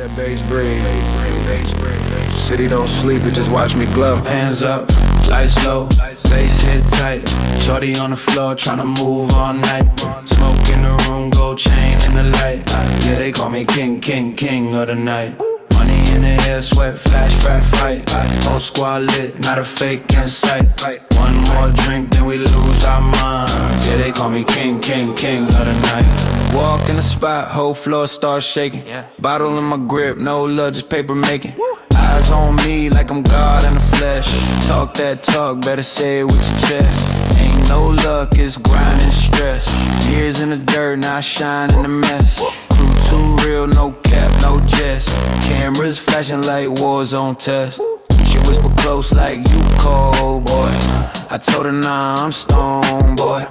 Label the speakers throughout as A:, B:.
A: that bass breathe. City don't sleep, it just watch me glow.
B: Hands up, lights low, bass hit tight. Shorty on the floor tryna move all night. Smoke in the room, gold chain in the light. Yeah, they call me king, king, king of the night. Money in the air, sweat, flash, frat, fight. Whole squad lit, not a fake in sight. One more drink, then we lose our minds. Yeah, they call me king, king, king of the night. Walk in the spot, whole floor starts shaking. Bottle in my grip, no love, just paper making. Eyes on me like I'm God in the flesh. Talk that talk, better say it with your chest. Ain't no luck, it's grind and stress. Tears in the dirt, now I shine in the mess. Crew too real, no cap, no jest. Cameras flashing like war zone test. She whisper close like you cold, boy. I told her nah, I'm stone, boy.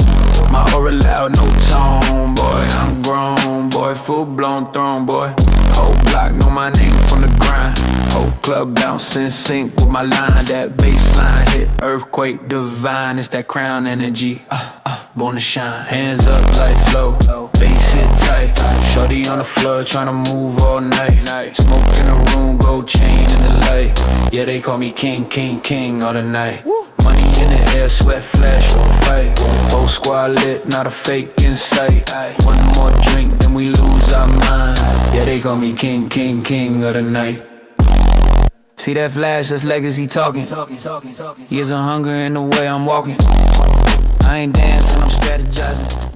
B: My aura loud, no tone, boy. I'm grown, boy, full blown throne, boy. Whole block know my name from the grind. Whole club bounce in sync with my line. That baseline hit earthquake divine. It's that crown energy, born to shine. Hands up, lights low, bass hit tight. Shorty on the floor tryna move all night. Smoke in the room, gold chain in the light. Yeah, they call me king, king, king all the night. Money in the air, sweat, flash, fight. Whole squad lit, not a fake in sight. One more drink, then we lose our mind. Yeah, they call me king, king, king of the night. See that flash, that's legacy talking. Years of hunger in the way I'm walking. I ain't dancing, I'm strategizing.